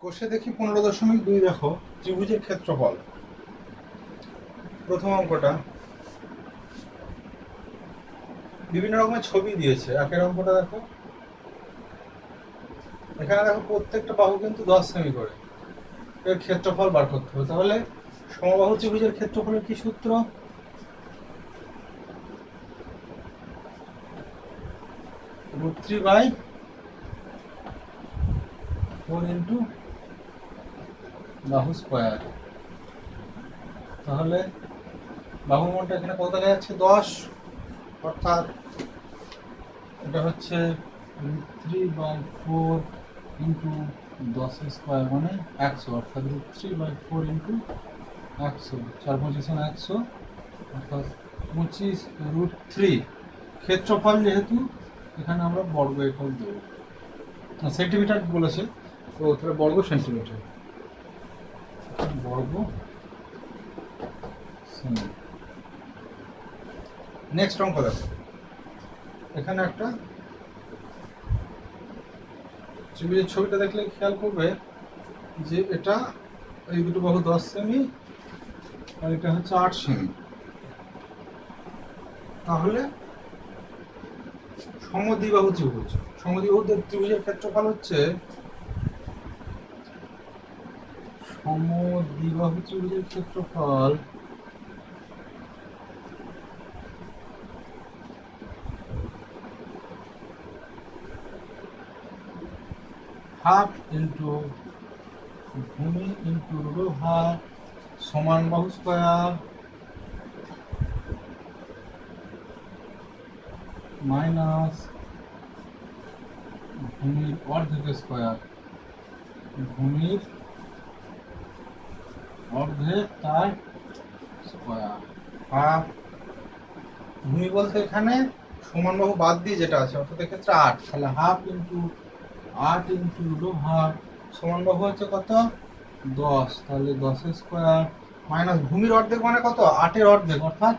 কোষে দেখি 15.2 দেখো ত্রিভুজের ক্ষেত্রফল। প্রথম অঙ্কটা বিভিন্ন রকমের ছবি দিয়েছে। একের অঙ্কটা দেখো, এখানে দেখো প্রত্যেকটা বাহু কিন্তু 10 সেমি করে। এর ক্ষেত্রফল বার করতে হবে। তাহলে সমবাহু ত্রিভুজের ক্ষেত্রফলের কি সূত্র? √3/4 ইন্টু বাহু স্কোয়ার। তাহলে বাহু মনটা এখানে কত দেখা যাচ্ছে? 10, অর্থাৎ এটা হচ্ছে √3/4 ইন্টু 10 স্কোয়ার মানে 100, অর্থাৎ √3/4 ইন্টু 100, 4×5 100, অর্থাৎ 25√3। ক্ষেত্রফল যেহেতু এখানে আমরা বর্গ একক দেব, সেন্টিমিটার বলেছে তো, তাহলে বর্গ সেন্টিমিটার, বর্গ সেমি। নেক্সট অঙ্ক দেখো, এখানে একটা ত্রিভুজের ছবিটা দেখলে খেয়াল করবে যে এটা এই দুটো বাহু 10 সেমি আর এটা হচ্ছে 8 সেমি। তাহলে সমদ্বিবাহু ত্রিভুজ, সমদ্বিবাহু ত্রিভুজের ক্ষেত্রফল হচ্ছে, সমদ্বিবাহু ত্রিভুজের ক্ষেত্রফল হাফ ইন্টু ভূমি ইন্টু রূঢ়ভার সমান বাহু স্কোয়ার মাইনাস ভূমির অর্ধেক স্কোয়ার, ভূমির অর্ধেক তার স্কোয়ার। হাফ ভূমি বলতে এখানে সমান বাহু বাদ দিয়ে যেটা আছে, অর্থাৎ এক্ষেত্রে 8, তাহলে হাফ ইন্টু 8 ইন্টু রূঢ়ভার সমান বাহু হচ্ছে কত? 10, তাহলে 10 স্কোয়ার মাইনাস ভূমির অর্ধেক মানে কত? 8-এর অর্ধেক, অর্থাৎ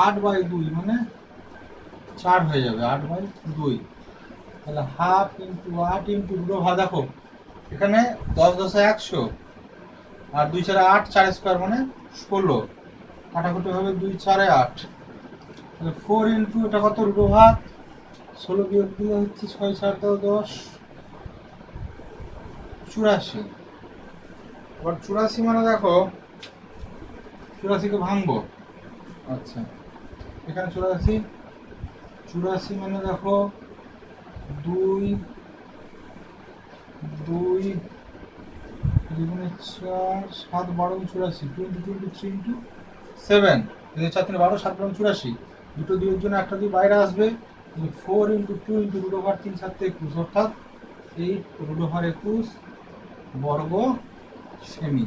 8/2 মানে 4 হয়ে যাবে, 8/2। তাহলে হাফ ইন্টু 8 ইন্টু রূঢ়ভার, দেখো এখানে 10 10 100 আর 2 4 8, 4 স্কোয়ার মানে 16, কাটাকুটি হবে 2 4 8, তাহলে 4 ইন্টু এটা কত? রূঢ়ভার 16 বিয়োগ দিলে হচ্ছে 6 4 10, 84। এবার 84 মানে দেখো 84কে ভাঙবো। আচ্ছা, এখানে 84 মানে দেখো 2 2 4 7 12 84, 3 ইন্টু 7, 4 3 12, 7 12 84, দুটো দুইয়ের জন্য একটা দুই বাইরে আসবে। 4 ইন্টু 2 ইন্টু √3 7 21, অর্থাৎ 8 √21 বর্গ সেমি।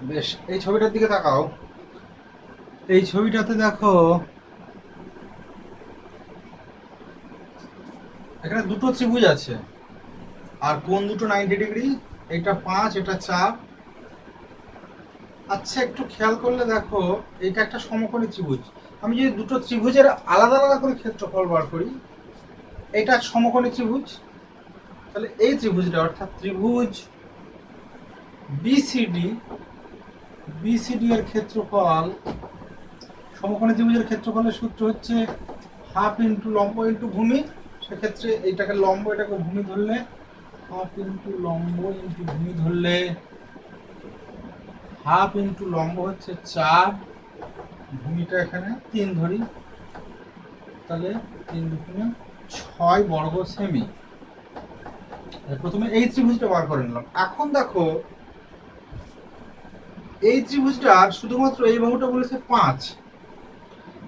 বেশ, এই ছবিটার দিকে তাকাও। এই ছবিটাতে দেখো এখানে দুটো ত্রিভুজ আছে, আর কোণ দুটো 90 ডিগ্রি, এটা 5 এটা 4। আচ্ছা, একটু খেয়াল করলে দেখো এটা একটা সমকোণী ত্রিভুজ। আমি যদি দুটো ত্রিভুজের আলাদা আলাদা করে ক্ষেত্রফল বার করি, এটা সমকোণী ত্রিভুজ, তাহলে এই ত্রিভুজটা অর্থাৎ ত্রিভুজ বিসিডি, বিসিডি এর ক্ষেত্রফল, সমকোণী ত্রিভুজের ক্ষেত্রফলের সূত্র হচ্ছে হাফ ইন্টু লম্ব ইন্টু ভূমি। সেক্ষেত্রে এইটাকে লম্ব এটাকে ভূমি ধরলে, হাফ ইন্টু লম্ব ইন্টু ভূমি ধরলে, হাফ ইন্টু লম্ব হচ্ছে 4, ভূমিটা এখানে 3 ধরি, তাহলে 3 দুগুণে 6 বর্গ সেমি। প্রথমে এই ত্রিভুজটা বার করে নিলাম। এখন দেখো এই ত্রিভুজটার শুধুমাত্র এই বাহুটা বলেছে 5।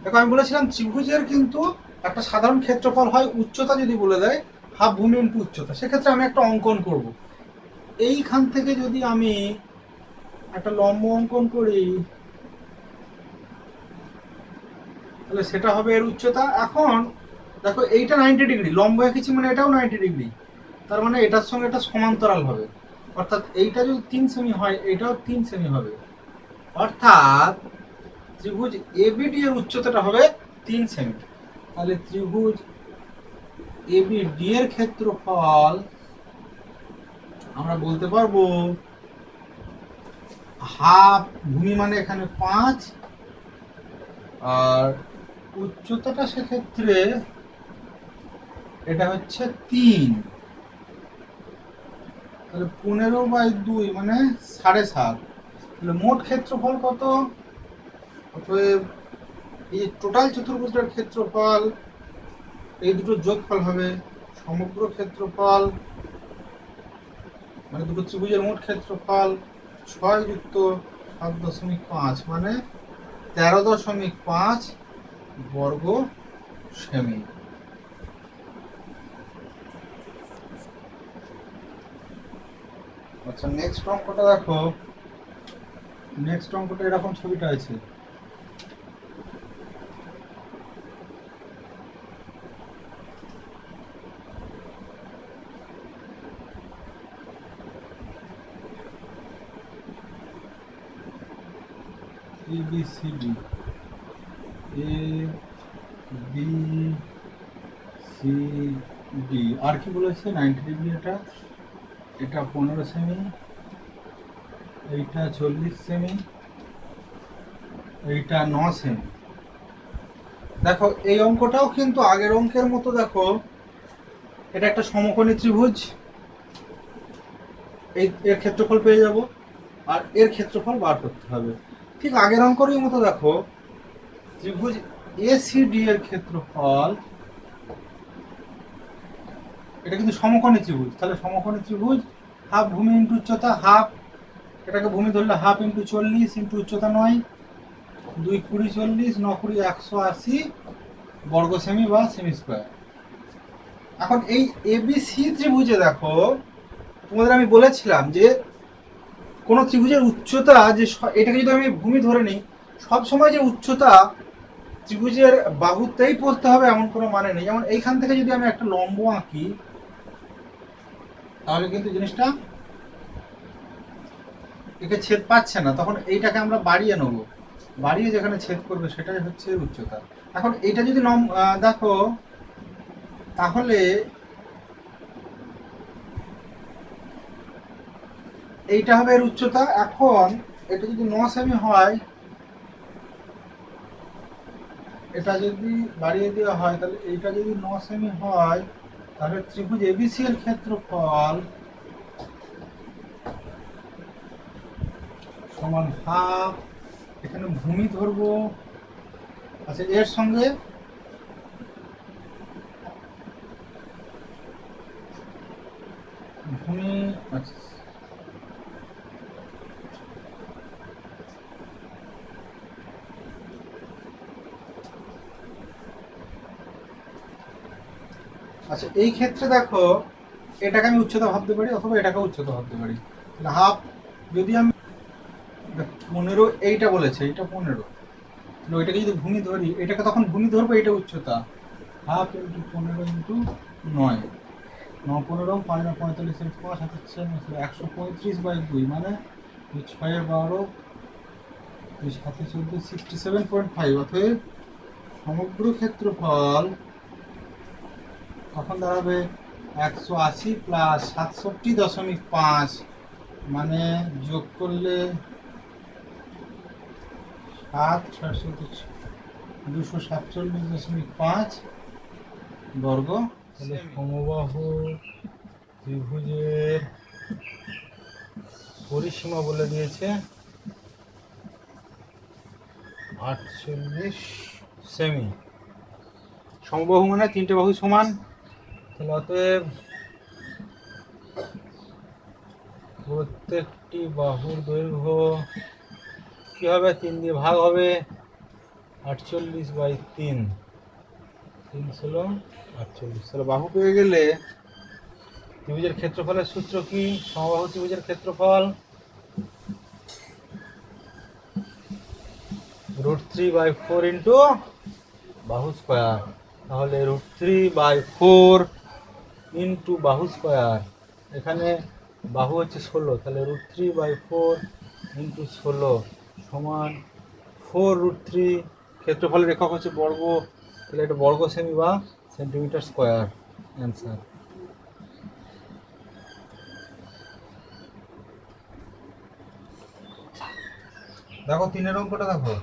দেখো আমি বলেছিলাম ত্রিভুজের কিন্তু একটা সাধারণ ক্ষেত্রফল হয় উচ্চতা যদি বলে দেয় হাফ ভূমি ইন্টু উচ্চতা। সেক্ষেত্রে আমি একটা অঙ্কন করব। এইখান থেকে যদি আমি একটা লম্ব অঙ্কন করি, তাহলে সেটা হবে এর উচ্চতা। এখন দেখো এইটা 90 ডিগ্রি, লম্ব এঁকেছি মানে এটাও 90 ডিগ্রি, তার মানে এটার সঙ্গে এটা সমান্তরাল হবে, অর্থাৎ এইটা যদি 3 সেমি হয় এটাও 3 সেমি হবে, অর্থাৎ ত্রিভুজ এবিডি এর উচ্চতাটা হবে 3 সেমি। তাহলে ত্রিভুজ এবিডি এর ক্ষেত্রফল আমরা বলতে পারবো হাফ, ভূমি মানে এখানে 5, আর উচ্চতাটা সেক্ষেত্রে এটা হচ্ছে 3, তাহলে 15/2 মানে 7.5। তাহলে মোট ক্ষেত্রফল কত? অতএব এই টোটাল চতুর্ভুজটার ক্ষেত্রফল এই দুটো যোগফল হবে সমগ্র ক্ষেত্রফল, মানে দুটো ত্রিভুজের মোট ক্ষেত্রফল 6 যুক্ত 7.5 মানে 13.5 বর্গ সেমি। আচ্ছা, নেক্সট অঙ্কটা দেখো। নেক্সট অঙ্কটা এরকম ছবিটা আছে। ABCD, ABCD আর কি বলেছে 90 ডিগ্রি, এটা 15 সেমি, এইটা 40 সেমি, এইটা 9 সেমি। দেখো এই অঙ্কটাও কিন্তু আগের অঙ্কের মতো, দেখো এটা একটা সমকোণী ত্রিভুজ, এর ক্ষেত্রফল পেয়ে যাব আর এর ক্ষেত্রফল বার করতে হবে। ঠিক আগের অঙ্কেরই মতো দেখো ত্রিভুজ এসিডি এর ক্ষেত্রফল, এটা কিন্তু সমকোণী ত্রিভুজ, তাহলে সমকোণী ত্রিভুজ হাফ ভূমি ইন্টু উচ্চতা, হাফ এটাকে ভূমি ধরলে হাফ ইন্টু 40 ইন্টু উচ্চতা 9, 2 20 40, 9 20 180 বর্গ সেমি বা সেমি স্কোয়ার। এখন এই এবিসি ত্রিভুজে দেখো তোমাদের আমি বলেছিলাম যে কোন ত্রিভুজের উচ্চতা যে এটাকে যদি আমি ভূমি ধরে নিই, সব সময় যে উচ্চতা ত্রিভুজের বাহুতেই পড়তে হবে এমন কোনো মানে নেই। যেমন এইখান থেকে যদি আমি একটা লম্ব আঁকি তাহলে কিন্তু জিনিসটা একে ছেদ পাচ্ছে না, তখন এইটাকে আমরা বাড়িয়ে নেব, বাড়িয়ে যেখানে ছেদ করবে সেটাই হচ্ছে উচ্চতা। এখন এটা যদি দেখো তাহলে এইটা হবে এর উচ্চতা। এখন এটা যদি 9 সেমি হয়, এটা যদি বাড়িয়ে দেওয়া হয় তাহলে এইটা যদি 9 সেমি হয়, তাহলে ত্রিভুজ এবিসি এর ক্ষেত্রফল সমান হাফ, এখানে ভূমি ধরবো, আচ্ছা এর সঙ্গে ভূমি, আচ্ছা আচ্ছা এই ক্ষেত্রে দেখো এটাকে আমি উচ্চতা ভাবতে পারি অথবা এটাকে উচ্চতা ভাবতে পারি। তাহলে হাফ, যদি আমি 15 এইটা বলেছে, এইটা 15, তাহলে ওইটাকে যদি ভূমি ধরি, এটাকে তখন ভূমি ধরবো, এটা উচ্চতা হাফ ইন্টু 15 ইন্টু 9, 9 15 5 9 45 5 135/2 মানে 6 12 7 14 67.5। অতএব সমগ্র ক্ষেত্রফল তখন দাঁড়াবে 180 প্লাস 67.5 মানে যোগ করলে 247.5 বর্গ। তাহলে সমবাহু ত্রিভুজের পরিসীমা বলে দিয়েছে 48 সেমি। সমবাহু মানে তিনটে বাহু সমান, তাহলে অতএব প্রত্যেকটি বাহুর দৈর্ঘ্য কি হবে, 3 দিয়ে ভাগ হবে, 48/3, 3 ষোলো 48। তাহলে বাহু পেয়ে গেলে ত্রিভুজের ক্ষেত্রফলের সূত্র কি? সমবাহু ত্রিভুজের ক্ষেত্রফল √3/4 ইন্টু বাহু স্কোয়ার। তাহলে √3/4 ইন্টু বাহু স্কোয়ার, এখানে বাহু হচ্ছে 16, তাহলে √3/4 ইন্টু 16 সমান 4√3, ক্ষেত্রফলের একক হচ্ছে বর্গ, তাহলে এটা বর্গ সেমি বা সেন্টিমিটার স্কোয়ার অ্যান্সার। দেখো 3 অঙ্কটা দেখো,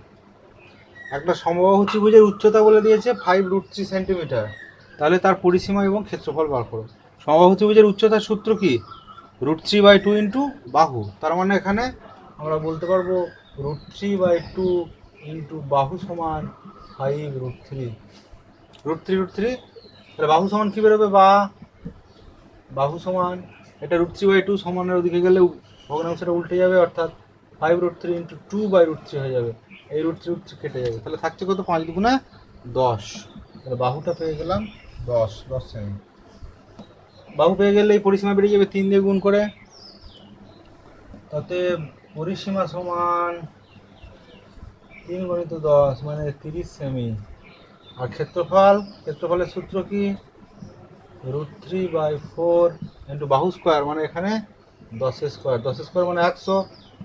একটা সমবাহু ত্রিভুজের উচ্চতা বলে দিয়েছে 5√3 সেন্টিমিটার, তাহলে তার পরিসীমা এবং ক্ষেত্রফল বার করো। সমবাহু ত্রিভুজের উচ্চতার সূত্র কি? √3/2 ইন্টু বাহু, তার মানে এখানে আমরা বলতে পারবো √3/2 ইন্টু বাহু সমান 5√3, √3 তাহলে বাহু সমান কী বেরোবে? বাহু সমান এটা √3/2 সমানের ওদিকে গেলে ভগ্নাংশটা উল্টে যাবে, অর্থাৎ 5√3 ইন্টু 2/√3 হয়ে যাবে, এই √3 কেটে যাবে, তাহলে থাকছে কত? 5 দুগুণে 10, তাহলে বাহুটা পেয়ে গেলাম 10 সেমি। বাহু পেয়ে গেলে এই পরিসীমা বেরিয়ে যাবে 3 দিয়ে গুণ করে, তাতে পরিসীমা সমান 3 × 10 মানে 30 সেমি। আর ক্ষেত্রফলের সূত্র কি? √3/4 ইন্টু বাহু স্কোয়ার, মানে এখানে 10 স্কোয়ার মানে 100,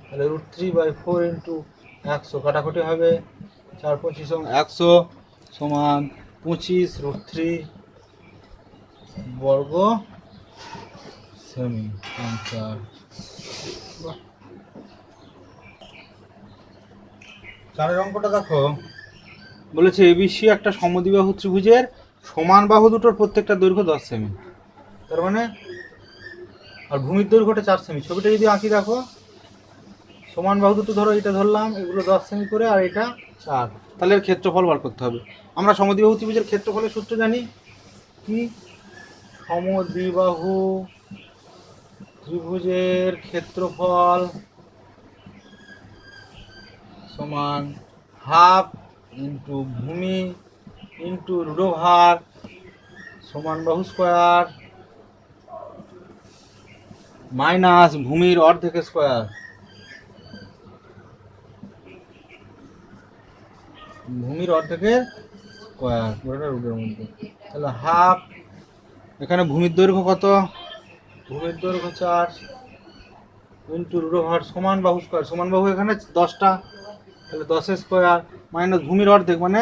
তাহলে √3/4 ইন্টু 100 কাটাকুটি হবে, 4 25 100 সমান 25√3 বর্গ সেমি অ্যান্সার। 4 অঙ্কটা দেখো, বলেছে এবিসি একটা সমদ্বিবাহু ত্রিভুজের সমান বাহু দুটোর প্রত্যেকটা দৈর্ঘ্য 10 সেমি, তার মানে আর ভূমির দৈর্ঘ্যটা 4 সেমি। ছবিটা যদি আঁকি দেখো, সমান বাহু দুটো ধরো, এটা ধরলাম, এগুলো 10 সেমি করে, আর এটা 4, তাহলে এর ক্ষেত্রফল বার করতে হবে। আমরা সমদ্বিবাহু ত্রিভুজের ক্ষেত্রফলের সূত্র জানি কি? সমদ্বিবাহু ত্রিভুজের ক্ষেত্রফল সমান হাফ ইন্টু ভূমি ইন্টু রূঢ়ভার সমান বাহু স্কোয়ার মাইনাস ভূমির অর্ধেক স্কোয়ার, ভূমির অর্ধেকের স্কোয়ার পুরোটা রুটের মধ্যে, তাহলে হাফ, এখানে ভূমির দৈর্ঘ্য কত? ভূমির দৈর্ঘ্য 4 ইন্টু রূঢ়ভার সমান বাহু স্কোয়ার, সমান বাহু এখানে 10টা, তাহলে 10 স্কোয়ার মাইনাস ভূমির অর্ধেক মানে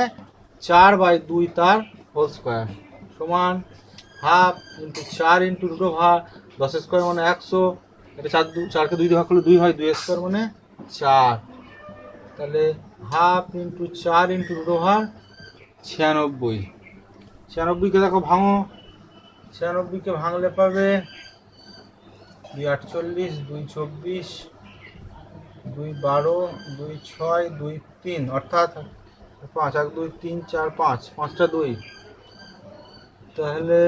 4/2 তার হোল স্কোয়ার সমান হাফ ইন্টু 4 ইন্টু রূঢ়ভার 10 স্কোয়ার মানে 100, এটা 4কে 2 দিয়ে ভাগ করলে 2 হয়, 2 স্কোয়ার মানে 4, তাহলে হাফ ইন্টু 4 ইন্টু রূঢ়ভার 96, 96কে দেখো ভাঙো, 96কে ভাঙলে পাবে 2 48, 2 24, 2 12, 2 6, 2 3, অর্থাৎ 5, 1 2 3 4 5, 5টা 2, তাহলে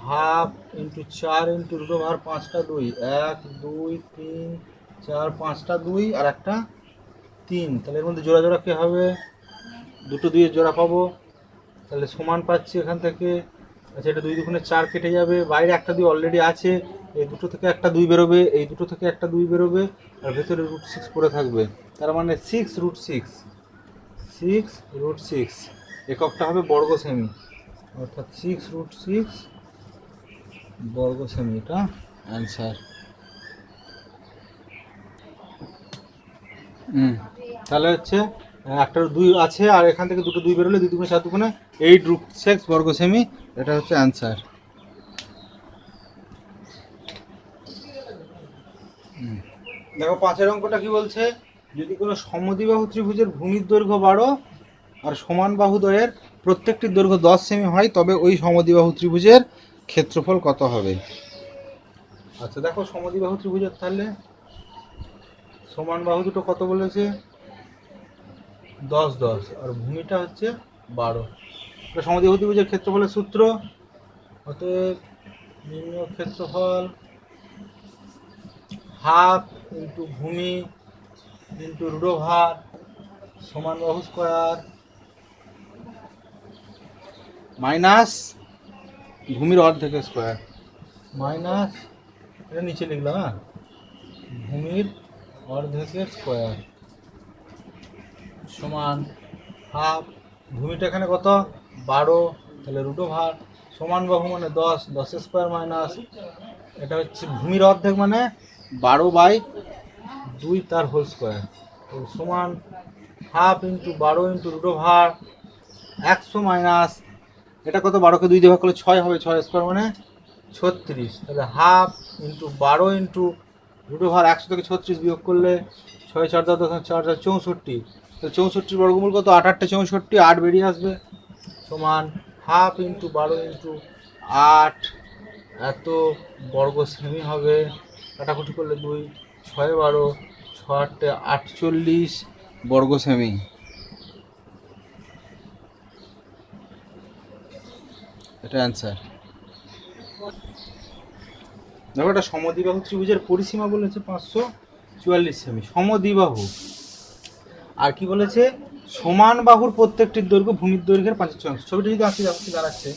হাফ ইন্টু 4 ইন্টু রূঢ়ভার 5টা 2, 1 2 3 4 5টা 2 আর একটা 3, তাহলে এর মধ্যে জোড়া জোড়া কে হবে? দুটো 2 এর জোড়া পাবো, তাহলে সমান পাচ্ছি এখান থেকে। আচ্ছা, এটা 2 দুগুণে 4 কেটে যাবে, বাইরে একটা 2 অলরেডি আছে, এই দুটো থেকে একটা 2 বেরোবে, এই দুটো থেকে একটা 2 বেরোবে, আর ভেতরে √6 পড়ে থাকবে, তার মানে 6√6 এককটা হবে বর্গ সেমি, অর্থাৎ 6√6 বর্গ সেমি, এটা অ্যান্সার। তাহলে হচ্ছে একটা 2 আছে, আর এখান থেকে দুটো 2 বেরোলে 2 দুগুণে 4 দুগুণে 8√6 বর্গ সেমি, এটা হচ্ছে অ্যান্সার। দেখো 5 অঙ্কটা কি বলছে? যদি কোনো সমদ্বিবাহু ত্রিভুজের ভূমির দৈর্ঘ্য 12 আর সমান বাহুদ্বয়ের প্রত্যেকটির দৈর্ঘ্য 10 সেমি হয়, তবে ওই সমদ্বিবাহু ত্রিভুজের ক্ষেত্রফল কত হবে? আচ্ছা দেখো, সমদ্বিবাহু ত্রিভুজের তাহলে সমান বাহু দুটো কত বলেছে? 10 10, আর ভূমিটা হচ্ছে 12। সমদ্বিবাহু ত্রিভুজের ক্ষেত্রফলের সূত্র, অতএব নির্ণয় ক্ষেত্রফল হাফ ইন্টু ভূমি ইন্টু রূঢ়ভার সমান বাহু স্কোয়ার মাইনাস ভূমির অর্ধেক স্কোয়ার, মাইনাস এটা নিচে লিখলাম, হ্যাঁ, ভূমির অর্ধেকের স্কোয়ার সমান হাফ, ভূমিটা এখানে কত? 12, তাহলে রূঢ়ভার সমান বাহু মানে 10, 10 স্কোয়ার মাইনাস এটা হচ্ছে ভূমির অর্ধেক মানে 12/2 তার হোল স্কোয়ার সমান half into 12 into root over 100 minus এটা কত, 12কে 2 দিয়ে ভাগ করলে 6 হবে, 6 স্কোয়ার মানে 36। তাহলে half into 12 into root over 100 থেকে 36 বিয়োগ করলে 6 4 10 4 4 64। তাহলে 64 বর্গমূল কত, 8 8 64, 8 বেরিয়ে আসবে সমান হাফ ইন্টু 12 ইন্টু 8 এত বর্গ সেমি হবে। কাটাকুটি করলে 2 6 12 6 8 48 বর্গ সেমি। এটা অ্যান্সার। দেখো এটা সমদ্বিবাহু ত্রিভুজের পরিসীমা বলেছে 544 সেমি, সমদ্বিবাহু। আর কি বলেছে, সমান বাহুর প্রত্যেকটির দৈর্ঘ্য ভূমির দৈর্ঘ্যের 5/6। ছবিটা যদি আসি দেখো কি দাঁড়াচ্ছে,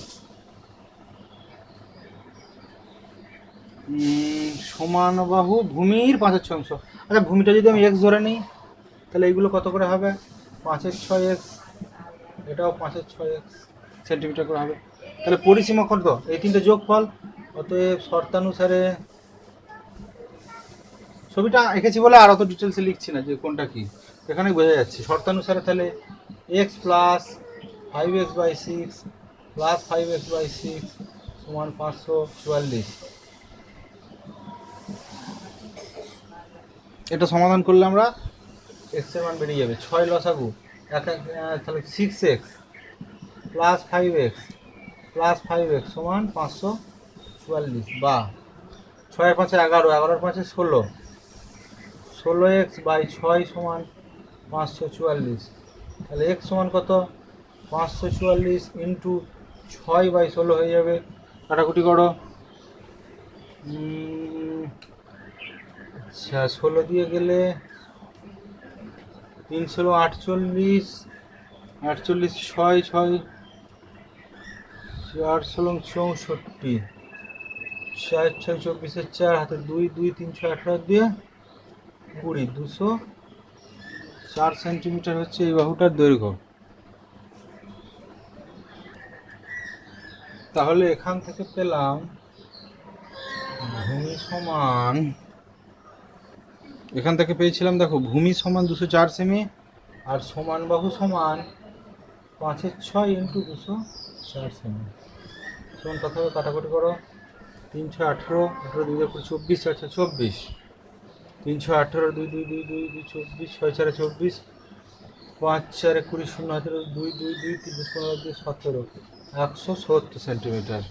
সমান বাহু ভূমির 5/6। আচ্ছা ভূমিটা যদি আমি এক্স ধরে নিই তাহলে এইগুলো কত করে হবে, 5/6x, এটাও 5/6x সেন্টিমিটার করে হবে। তাহলে পরিসীমা কত, এই তিনটে যোগফল। অতএব শর্তানুসারে, ছবিটা এঁকেছি বলে আর অত ডিটেলসে লিখছি না যে কোনটা কি, এখানে বোঝা যাচ্ছে। শর্তানুসারে তাহলে x plus 5x/6 plus 5x/6 সমান 544। এটা সমাধান করলে আমরা x এর মান বেরিয়ে যাবে 6 লসাগু তাহলে 6x plus 5x plus 5x সমান 544, বা 6 5 11, 11 5 16, 16x/6 সমান 544। তাহলে x সমান কত, 544 ইন্টু 6/16 হয়ে যাবে। কাটাকুটি করো, আচ্ছা 16 দিয়ে গেলে 3 16 48, 48 6 6 4 16 64, 4 6 24 4 হাতে 2 2 3 6 18 দিয়ে 20, 204 সেন্টিমিটার হচ্ছে এই বাহুটার দৈর্ঘ্য। তাহলে এখান থেকে পেলাম ভূমি সমান, এখান থেকে পেয়েছিলাম দেখো ভূমি সমান 204 সেমি আর সমান বাহু সমান 5/6 ইন্টু 204 সেমি সমান কত হবে, কাটাকুটি করো, 3 6 18, 18 2 24, 4 24, 3 6 18 2 2 2 2 2 24, 6 4 24, 5 4 20 0 18 2 2 2 3 15 2 17, 170 সেন্টিমিটার।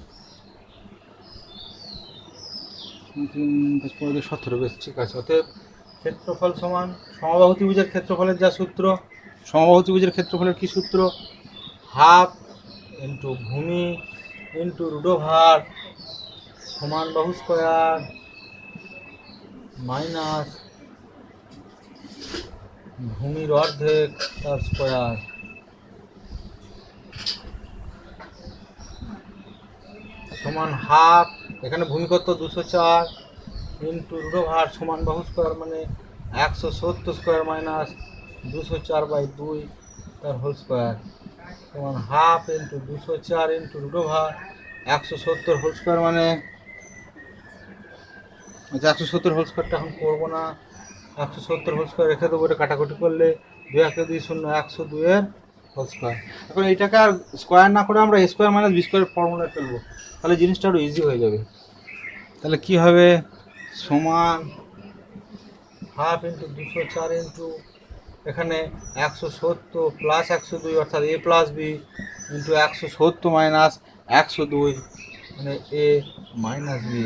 17 বেশ ঠিক আছে। অতএব ক্ষেত্রফল সমান সমবাহু ত্রিভুজের ক্ষেত্রফলের যা সূত্র, সমবাহু ত্রিভুজের ক্ষেত্রফলের কি সূত্র, হাফ ইন্টু ভূমি ইন্টু রুট ওভার সমান বাহু স্কোয়ার মাইনাস ভূমির অর্ধেক তার স্কোয়ার সমান হাফ, এখানে ভূমি কত 204 ইন্টু রুট ওভার সমান বাহু স্কোয়ার মানে 170 স্কোয়ার মাইনাস 204/2 তার হোল স্কোয়ার সমান half into 204 into root over 170 whole square মানে, আচ্ছা 170 হোল স্কোয়ারটা এখন করবো না, 170 হোল স্কোয়ার রেখে দেবো, এটা কাটাকুটি করলে 2 1 2 0 102 এর হোল স্কোয়ার। এখন এইটাকে আর স্কোয়ার না করে আমরা স্কোয়ার মাইনাস বি স্কোয়ার ফর্মুলায় ফেলবো, তাহলে জিনিসটা আরও ইজি হয়ে যাবে। তাহলে কি হবে, সমান হাফ ইন্টু 204 ইন্টু এখানে 170 প্লাস 102 অর্থাৎ A plus B into 170 minus 102 মানে A minus B.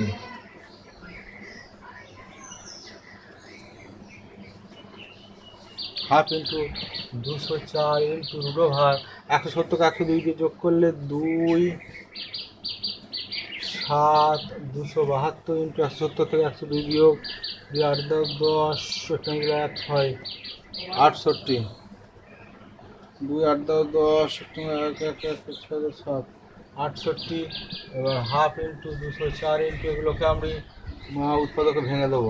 Half into 204 into root over 170কে 102 দিয়ে যোগ করলে 2 7 272 ইন্টু 170 থেকে 102 বিয়োগ 2 8 10 1 6 68, 2 8 10 7 68। এবার হাফ ইন্টু 204 ইন্টু এগুলোকে আমি উৎপাদকে ভেঙে দেবো,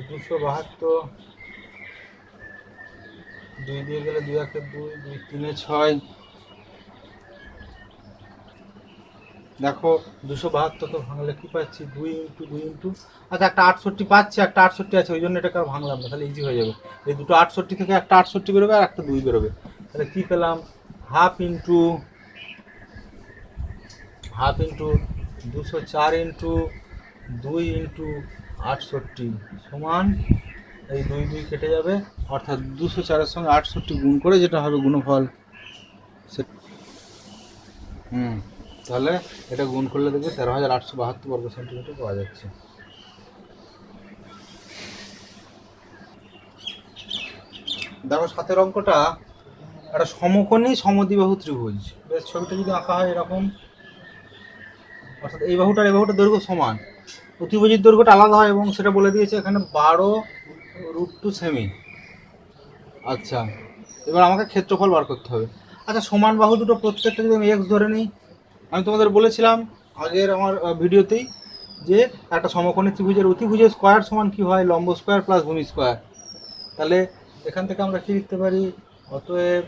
272 2 দিয়ে গেলে 2 1 2 2 3 6 দেখো 272কে ভাঙলে কি পাচ্ছি, 2 × 2 × আচ্ছা একটা 68 পাচ্ছি, একটা 68 আছে, ওই জন্য এটাকে আর ভাঙলাম না, তাহলে ইজি হয়ে যাবে। এই দুটো 68 থেকে একটা 68 বেরোবে আর একটা 2 বেরোবে, তাহলে কি পেলাম, ½ × 204 × 2 × 68 এই 2 2 কেটে যাবে, অর্থাৎ 204-এর সঙ্গে 68 গুণ করে যেটা হবে গুণফল তাহলে এটা গুণ করলে দেখবে 13,872 বর্গ সেন্টিমিটার পাওয়া যাচ্ছে। দেখো 7-এর অঙ্কটা একটা সমকোণী সমদ্বিবাহু ত্রিভুজ, বেশ ছবিটা যদি আঁকা হয় এরকম, অর্থাৎ এই বাহুটার এই বাহুটার দৈর্ঘ্য সমান, অতিভুজের দৈর্ঘ্যটা আলাদা হয় এবং সেটা বলে দিয়েছে এখানে 12√2 সেমি। আচ্ছা, এবার আমাকে ক্ষেত্রফল বার করতে হবে। আচ্ছা, সমান বাহু দুটো প্রত্যেকটা যদি আমি এক্স ধরে নিই, আমি তোমাদের বলেছিলাম আগের আমার ভিডিওতেই যে একটা সমকোণী ত্রিভুজের অতিভুজের স্কোয়ার সমান কি হয়, লম্ব স্কোয়ার প্লাস ভূমি স্কোয়ার। তাহলে এখান থেকে আমরা কি লিখতে পারি, অতএব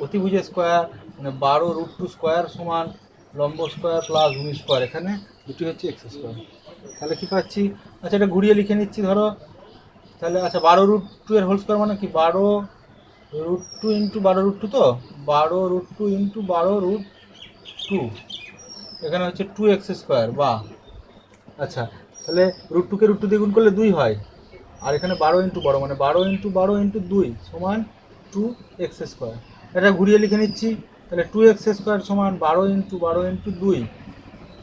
অতিভুজের স্কোয়ার মানে 12√2 স্কোয়ার সমান লম্ব স্কোয়ার প্লাস ভূমি স্কোয়ার, এখানে দুটি হচ্ছে এক্স স্কোয়ার। তাহলে কি পাচ্ছি, আচ্ছা এটা ঘুরিয়ে লিখে নিচ্ছি ধরো, তাহলে আচ্ছা 12√2 এর হোল স্কোয়ার মানে কি, 12√2 × 12√2, তো 12√2 × 12√2, এখানে হচ্ছে 2x স্কোয়ার, বা আচ্ছা তাহলে √2 কে √2 দিয়ে গুণ করলে 2 হয়, আর এখানে 12 × 12 মানে 12 × 12 × 2 সমান 2x স্কোয়ার। এটা ঘুরিয়ে লিখে নিচ্ছি, তাহলে 2x স্কোয়ার সমান 12 × 12 × 2,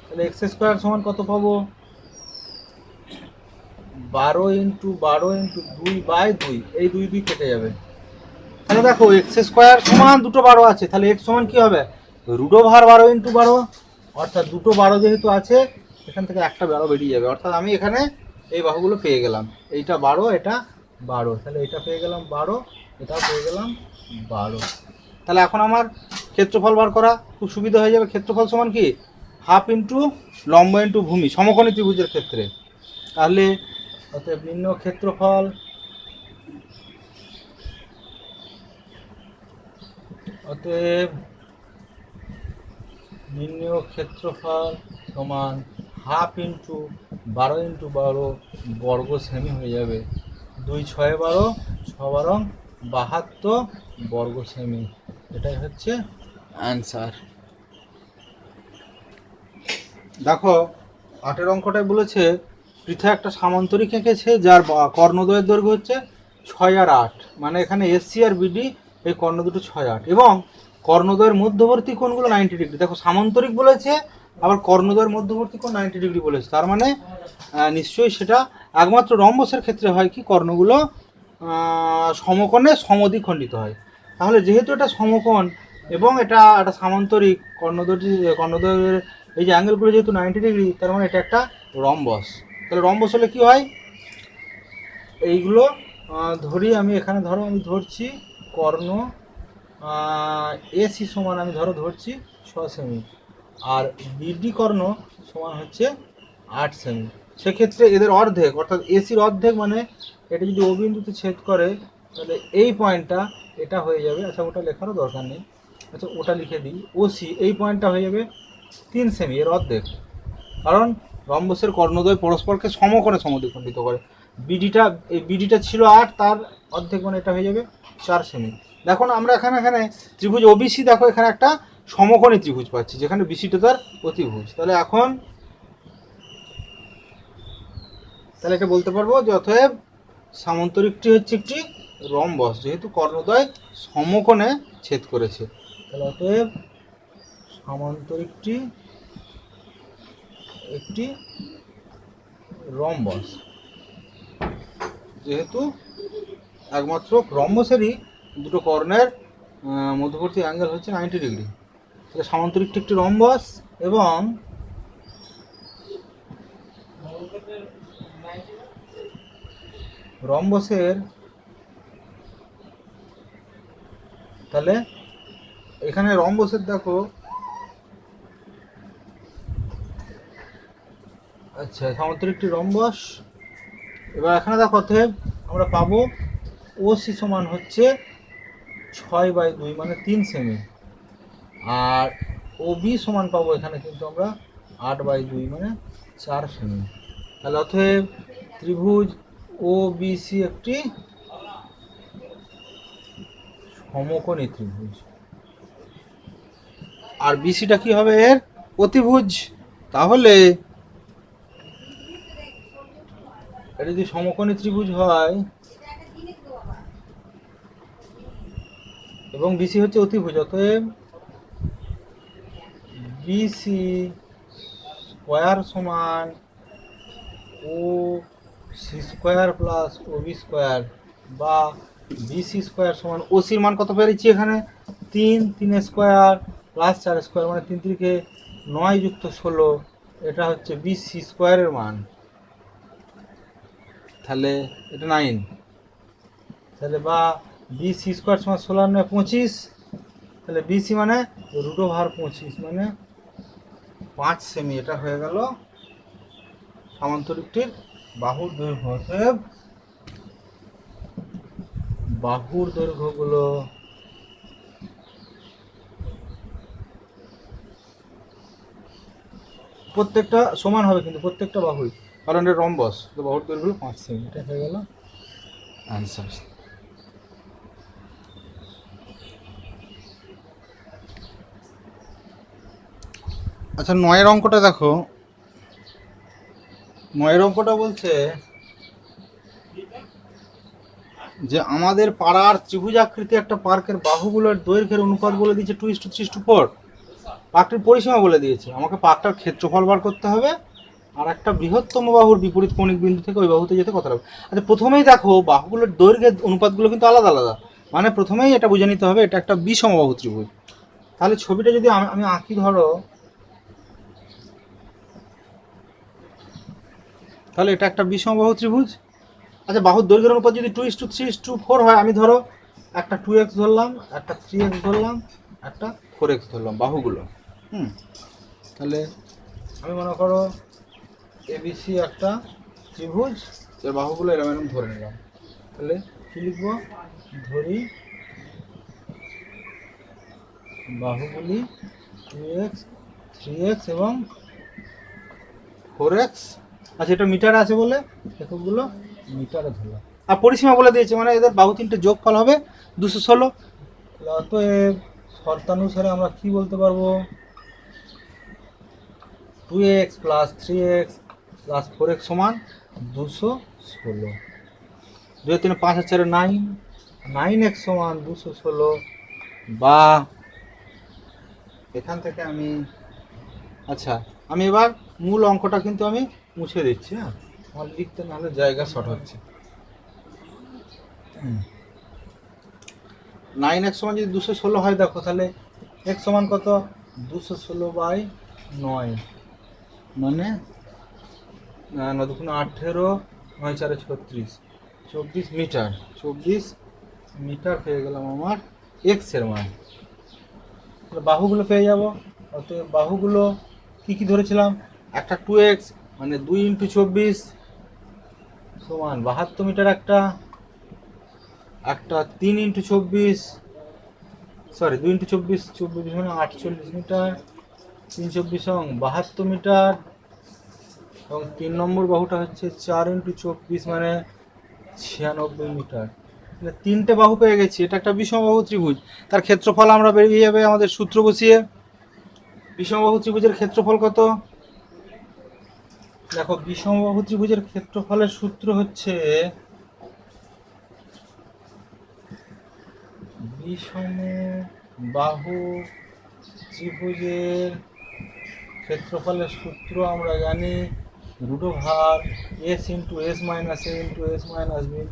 তাহলে x স্কোয়ার সমান কত পাবো, 12 × 12 × 2/2, এই 2 2 কেটে যাবে। তাহলে দেখো এক্স স্কোয়ার সমান দুটো 12 আছে, তাহলে এক্স সমান কি হবে, √12 × 12, অর্থাৎ দুটো 12 যেহেতু আছে এখান থেকে একটা 12 বেরিয়ে যাবে, অর্থাৎ আমি এখানে এই বাহুগুলো পেয়ে গেলাম, এইটা 12, এটা 12, তাহলে এটা পেয়ে গেলাম 12, এটাও পেয়ে গেলাম 12। তাহলে এখন আমার ক্ষেত্রফল বার করা খুব সুবিধা হয়ে যাবে। ক্ষেত্রফল সমান কি, ½ × লম্ব × ভূমি সমকোণী ত্রিভুজের ক্ষেত্রে। তাহলে অতএব নির্ণয় ক্ষেত্রফল সমান ½ × 12 × 12 বর্গ সেমি হয়ে যাবে, 2 × 6 = 12, 6 × 12 = 72 বর্গ সেমি। এটাই হচ্ছে অ্যান্সার। দেখো 8-এর অঙ্কটায় বলেছে পৃথক একটা সামান্তরিক এঁকেছে যার কর্ণদ্বয়ের দৈর্ঘ্য হচ্ছে 6 আর 8, মানে এখানে এসসি আর বিডি এই কর্ণ দুটো 6 8, এবং কর্ণদ্বয়ের মধ্যবর্তী কোণগুলো 90 ডিগ্রি। দেখো সামান্তরিক বলেছে, আবার কর্ণদ্বয়ের মধ্যবর্তী কোণ 90 ডিগ্রি বলেছে, তার মানে নিশ্চয়ই সেটা একমাত্র রম্বসের ক্ষেত্রে হয় কি, কর্ণগুলো সমকোণে সমদ্বিখণ্ডিত হয়। তাহলে যেহেতু এটা সমকোণ এবং এটা একটা সামান্তরিক, কর্ণদ্বয়ের এই যে অ্যাঙ্গেলগুলো যেহেতু 90 ডিগ্রি, তার মানে এটা একটা রম্বস। তাহলে রম্বস হলে কি হয়, এইগুলো ধরি আমি এখানে, ধরো আমি ধরছি কর্ণ এসি সমান আমি ধরছি 6 সেমি, আর বিডি কর্ণ সমান হচ্ছে 8 সেমি। সেক্ষেত্রে এদের অর্ধেক, অর্থাৎ এসির অর্ধেক, মানে এটা যদি ও বিন্দুতে ছেদ করে তাহলে এই পয়েন্টটা এটা হয়ে যাবে, আচ্ছা ওটা লেখারও দরকার নেই, আচ্ছা ওটা লিখে দিই, ওসি এই পয়েন্টটা হয়ে যাবে 3 সেমি, এর অর্ধেক, কারণ রম্বসের কর্ণদ্বয় পরস্পরকে সমকোণে সমদ্বিখণ্ডিত করে। বিডিটা ছিল 8, তার অর্ধেক মানে এটা হয়ে যাবে 4 সেমি। দেখো না আমরা এখানে ত্রিভুজ ওবিসি, দেখো এখানে একটা সমকোণী ত্রিভুজ পাচ্ছি যেখানে বিসিটা তার অতিভুজ। তাহলে এটা বলতে পারবো যে অতএব সামান্তরিকটি হচ্ছে একটি রম্বস, যেহেতু কর্ণদ্বয় সমকোণে ছেদ করেছে। তাহলে অতএব সামান্তরিকটি একটি রম্বস, যেহেতু একমাত্র রম্বসেরই দুটো কর্ণের মধ্যবর্তী অ্যাঙ্গেল হচ্ছে 90 ডিগ্রি। তাহলে সামান্তরিকটি একটি রম্বস, এবং রম্বসের, তাহলে এখানে রম্বসের দেখো, আচ্ছা সামান্তরিকটি রম্বস। এবার এখানে দেখো অতএব আমরা পাবো ওসি সমান হচ্ছে 6/2 মানে 3 সেমি, আর ও বি সমান পাবো এখানে কিন্তু আমরা 8/2 মানে 4 সেমি। তাহলে অতএব ত্রিভুজ ও বি সি একটি সমকোণী ত্রিভুজ। আর বিসিটা কি হবে? এর অতিভুজ। তাহলে এটা যদি সমকোণী ত্রিভুজ হয় এবং বিসি হচ্ছে অতিভুজ, অতএব বিসি স্কোয়ার সমান ও সি স্কোয়ার প্লাস ও বি স্কোয়ার, বা বিসি স্কোয়ার সমান ও সির মান কত পেয়েছি এখানে? 3 স্কোয়ার প্লাস 4 স্কোয়ার মানে 3 3 9 যুক্ত 16, এটা হচ্ছে বিসি স্কোয়ারের মান। তাহলে এটা 9, তাহলে বা বিসি স্কোয়ার সমান 16 9 25, তাহলে বিসি মানে √25 মানে 5 সেমি। এটা হয়ে গেল সমান্তরিকটির বাহুর দৈর্ঘ্য। অতএব বাহুর দৈর্ঘ্যগুলো প্রত্যেকটা সমান হবে, কিন্তু প্রত্যেকটা বাহুই, কারণ এটা রম্বস, তো বাহুর দৈর্ঘ্য 5 সেমি। এটা হয়ে গেল অ্যান্সার। আচ্ছা, 9 অঙ্কটা দেখো। 9 অঙ্কটা বলছে যে আমাদের পাড়ার ত্রিভুজাকৃতি একটা পার্কের বাহুগুলোর দৈর্ঘ্যের অনুপাত বলে দিয়েছে 2:3:4। পার্কটির পরিসীমা বলে দিয়েছে, আমাকে পার্কটার ক্ষেত্রফল বার করতে হবে আর একটা বৃহত্তম বাহুর বিপরীত কৌণিক বিন্দু থেকে ওই বাহুতে যেতে কত লাগবে। আচ্ছা, প্রথমেই দেখো বাহুগুলোর দৈর্ঘ্যের অনুপাতগুলো কিন্তু আলাদা আলাদা, মানে প্রথমেই এটা বুঝে নিতে হবে এটা একটা বিষমবাহু ত্রিভুজ। তাহলে ছবিটা যদি আমি আঁকি, ধরো তাহলে এটা একটা বিষমবাহু ত্রিভুজ। আচ্ছা, বাহুর দৈর্ঘ্যের অনুপাত যদি 2:3:4 হয়, আমি ধরো একটা 2x ধরলাম, একটা 3x ধরলাম, একটা 4x ধরলাম বাহুগুলো। তাহলে আমি মনে করো এবিসি একটা ত্রিভুজ, এর বাহুগুলো এরকম এরকম ধরে নিলাম। তাহলে কি লিখবো? ধরি বাহুগুলি 2x 3x এবং 4x। আচ্ছা, এটা মিটারে আছে বলে এককগুলো মিটারে ধরলাম। আর পরিসীমা বলে দিয়েছে, মানে এদের বাহু তিনটে যোগফল হবে 216। অতএব শর্তানুসারে আমরা কি বলতে পারবো? 2x plus 3x plus 4x সমান 216। 2 3 5 4 9, 9x সমান 216। বা এখান থেকে আমি, আচ্ছা আমি এবার মূল অঙ্কটা কিন্তু আমি মুছে দিচ্ছি। হ্যাঁ, আমার লিখতে নাহলে জায়গা শর্ট হচ্ছে। 9x সমান যদি 216 হয়, দেখো তাহলে x সমান কত? 216/9 মানে 9 2 18, 9 4 36, 24 মিটার। 24 মিটার পেয়ে গেলাম আমার x এর মান। বাহুগুলো পেয়ে যাব। অতএব বাহুগুলো কি কি ধরেছিলাম? একটা 2x মানে 2 × 24 সমান 72 মিটার, একটা 3 × 24, সরি 2 × 24 24 মানে 48 মিটার, 3 24 72 মিটার, এবং 3 নম্বর বাহুটা হচ্ছে 4 × 24 মানে 96 মিটার। তিনটে বাহু পেয়ে গেছি, এটা একটা বিষমবাহু ত্রিভুজ। তার ক্ষেত্রফল আমরা বেরিয়ে যাবে আমাদের সূত্র বসিয়ে। বিষমবাহু ত্রিভুজের ক্ষেত্রফল কত? দেখো, বিষমবাহু ত্রিভুজের ক্ষেত্রফলের সূত্র হচ্ছে বিষমবাহু ত্রিভুজের ক্ষেত্রফলের সূত্র আমরা জানি √s × s - a × s - b ×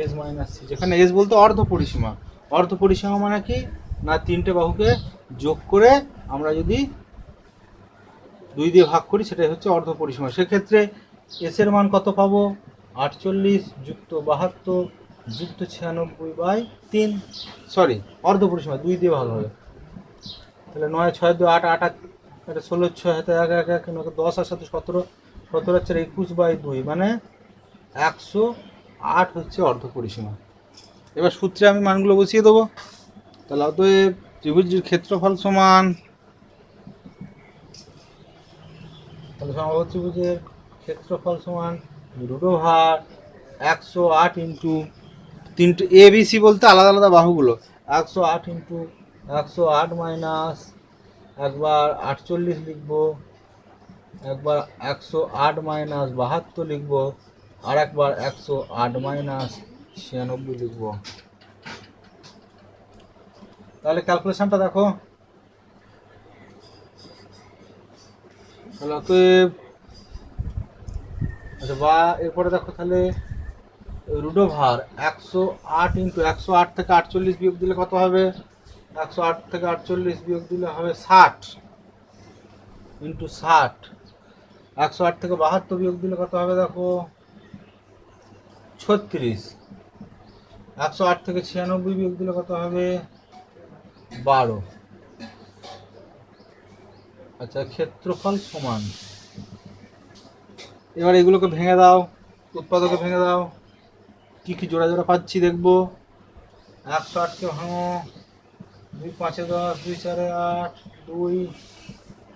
s - c, যেখানে s বলতে অর্ধ পরিসীমা। অর্ধ পরিসীমা মানে কি না, তিনটে বাহুকে যোগ করে আমরা যদি 2 দিয়ে ভাগ করি সেটাই হচ্ছে অর্ধ পরিসীমা। সেক্ষেত্রে s এর মান কত পাবো? 48 যুক্ত 72 যুক্ত 96/3, সরি অর্ধ পরিসীমা 2 দিয়ে ভাগ হবে। তাহলে 9 6 2 8 8 এটা 16 6 হাতে 1 1 1 10 আর সাথে 17 17 হচ্ছে 21/2 মানে 108 হচ্ছে অর্ধ পরিসীমা। এবার সূত্রে আমি মানগুলো বসিয়ে দেবো। তাহলে অতএব ত্রিভুজের ক্ষেত্রফল সমান তাহলে সমবাহু ত্রিভুজের ক্ষেত্রফল সমান √/, 108 ইন্টু তিনটে এ বি সি বলতে আলাদা আলাদা বাহুগুলো, 108 ইন্টু 108 মাইনাস একবার 48 লিখবো, একবার 108 মাইনাস 72 লিখবো, আর একবার 108 মাইনাস 96 লিখবো। তাহলে ক্যালকুলেশনটা দেখো, তাহলে অতএব আচ্ছা বা এরপরে দেখো তাহলে √/, 108 ইন্টু 108 থেকে 48 বিয়োগ দিলে কত হবে? 108 থেকে 48 বিয়োগ দিলে হবে 60 ইন্টু 60, 108 থেকে 72 বিয়োগ দিলে কত হবে দেখো? 36, 108 থেকে 96 বিয়োগ দিলে কত হবে? 12। আচ্ছা, ক্ষেত্রফল সমান, এবার এগুলোকে ভেঙে দাও, উৎপাদকে ভেঙে দাও, কি কি জোড়া জোড়া পাচ্ছি দেখবো। 108কে ভাঙো, 2 5 10, 2 4 8, 2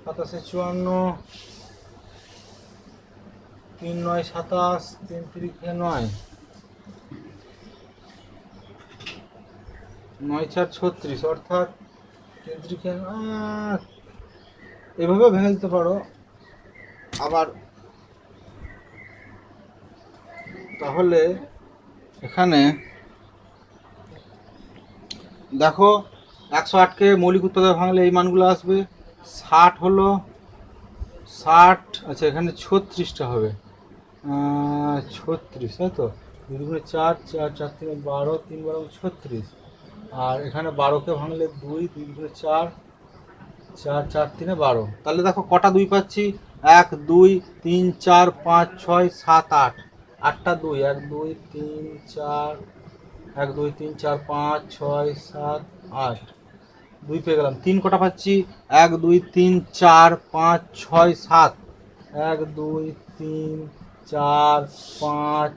7 54, 3 9 27, 3 3 9, 9 4 36, অর্থাৎ 3 3 এভাবেও ভেঙে দিতে পারো। আবার তাহলে এখানে দেখো 108কে মৌলিক উৎপাদকে ভাঙলে এই মানগুলো আসবে। 60 হলো 60, আচ্ছা এখানে 36টা হবে, 36, তাই তো? 2 2 4, 4 4 3 12, 3 12 36, আর এখানে 12কে ভাঙলে 2 2 2 4, 4 4 3 12। তাহলে দেখো কটা 2 পাচ্ছি, 1 2 3 4 5 6 7 8, 8টা 2, 1 2 3 4, 1 2 3 4 5 6 7 8, 2 পেয়ে গেলাম। 3 কটা পাচ্ছি, 1 2 3 4 5 6 7, 1 2 3 4 5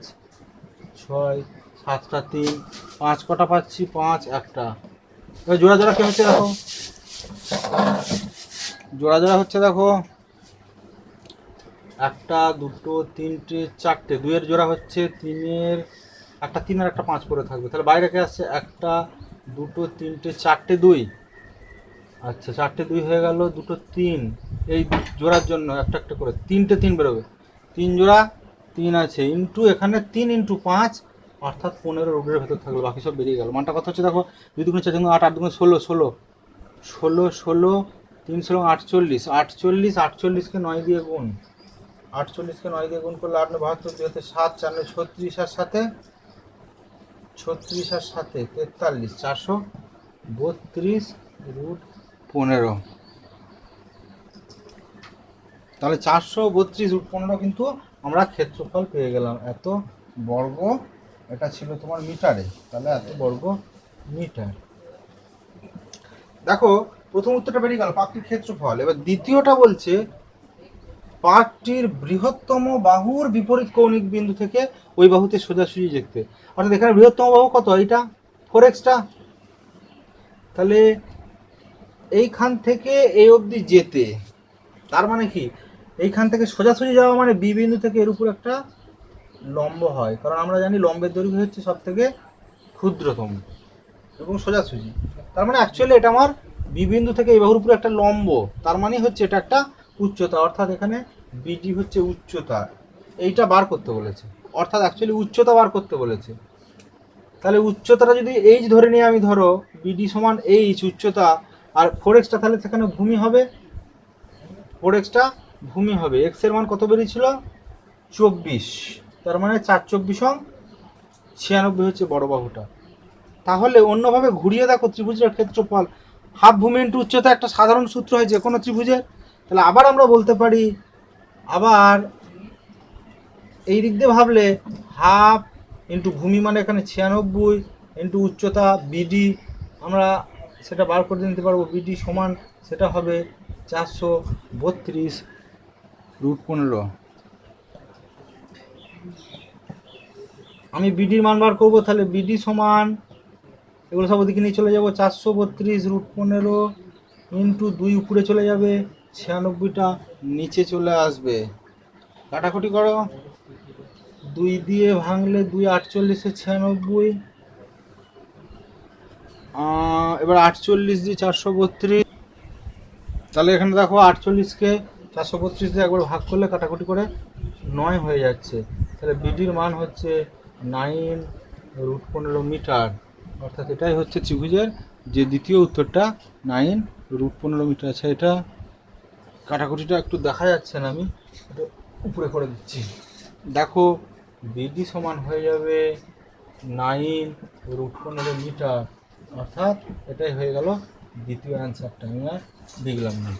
6 7টা 3, 5 কটা পাচ্ছি, 5 একটা। এবার জোড়া জোড়া কি হচ্ছে দেখো, জোড়া জোড়া হচ্ছে দেখো, 1টা 2টো 3টে 4টে, 2 এর জোড়া হচ্ছে 3 এর, একটা 3 আর একটা 5 করে থাকবে, তাহলে বাইরে কে আসছে, 1টা 2টো 3টে 4টে 2, আচ্ছা 4টে 2 হয়ে গেল, 2টো 3, এই জোড়ার জন্য একটা একটা করে 3টে 3 বেরোবে, 3 জোড়া 3 আছে, ইন্টু এখানে 3 ইন্টু 5, অর্থাৎ 15 রোডের ভেতর থাকলো, বাকি সব বেরিয়ে গেল। মানটা কত হচ্ছে দেখো, 2 2 4 8, 8 2 16, 16 16 16, 3 16 48, 48, 48কে 9 দিয়ে গুণ, 48কে 9 দিয়ে গুণ করলে 8 9 72, 2 7 4 9 36, আর সাথে 36 আর সাথে 43, 432 √15। তাহলে 432 √15 কিন্তু আমরা ক্ষেত্রফল পেয়ে গেলাম, এত বর্গ, এটা ছিল তোমার মিটারে, তাহলে এত বর্গ মিটার। দেখো প্রথম উত্তরটা বেরিয়ে গেল, পাকটির ক্ষেত্রফল। এবার দ্বিতীয়টা বলছে পাকটির বৃহত্তম বাহুর বিপরীত কৌণিক বিন্দু থেকে ওই বাহুতে সোজাসুজি দেখতে, অর্থাৎ এখানে বৃহত্তম বাহু কত, এইটা 4x, তাহলে এইখান থেকে এই অবধি যেতে, তার মানে কি, এইখান থেকে সোজাসুজি যাওয়া মানে বি বিন্দু থেকে এর উপর একটা লম্ব হয়, কারণ আমরা জানি লম্বের দৈর্ঘ্য হচ্ছে সব থেকে ক্ষুদ্রতম এবং সোজাসুজি, তার মানে অ্যাকচুয়ালি এটা আমার বি বিন্দু থেকে এই বাহুর উপর একটা লম্ব, তার মানে হচ্ছে এটা একটা উচ্চতা, অর্থাৎ এখানে বিডি হচ্ছে উচ্চতা, এইটা বার করতে বলেছে, অর্থাৎ অ্যাকচুয়ালি উচ্চতা বার করতে বলেছে। তাহলে উচ্চতাটা যদি এইচ ধরে নিয়ে আমি, ধরো বিডি সমান এইচ উচ্চতা, আর 4xটা তাহলে সেখানে ভূমি হবে, 4xটা ভূমি হবে, এক্স এর মান কত বেরিয়েছিল 24, তার মানে 4 24 96 হচ্ছে বড় বাহুটা। তাহলে অন্যভাবে ঘুরিয়ে দেখো, ত্রিভুজের ক্ষেত্রফল হাফ ভূমি ইন্টু উচ্চতা একটা সাধারণ সূত্র হয় যে কোনো ত্রিভুজের, তাহলে আবার আমরা বলতে পারি, আবার এই দিক দিয়ে ভাবলে হাফ ইন্টু ভূমি মানে এখানে 96 ইন্টু উচ্চতা বিডি, আমরা সেটা বার করে নিতে পারবো, বিডি সমান সেটা হবে 432 √15। আমি বিডির মান বার করবো, তাহলে বিডি সমান, এগুলো সব ওদিকে নিয়ে চলে যাবো, 432 √15 ইন্টু 2 উপরে চলে যাবে, 96টা নিচে চলে আসবে। কাটাকুটি করো, 2 দিয়ে ভাঙলে 2 48-এ 96। এবার 48 দিয়ে 432। তাহলে এখানে দেখো 48কে 432 দিয়ে একবার ভাগ করলে কাটাকুটি করে 9 হয়ে যাচ্ছে। তাহলে বিডির মান হচ্ছে 9√15 মিটার। অর্থাৎ এটাই হচ্ছে ত্রিভুজের যে দ্বিতীয় উত্তরটা 9√15 মিটার আছে। এটা কাটাকুটিটা একটু দেখা যাচ্ছে না, আমি এটা উপরে করে দিচ্ছি। দেখো বিডি সমান হয়ে যাবে 9√15 মিটার। অর্থাৎ এটাই হয়ে গেল দ্বিতীয় অ্যান্সারটা, আমি আর লিখলাম না।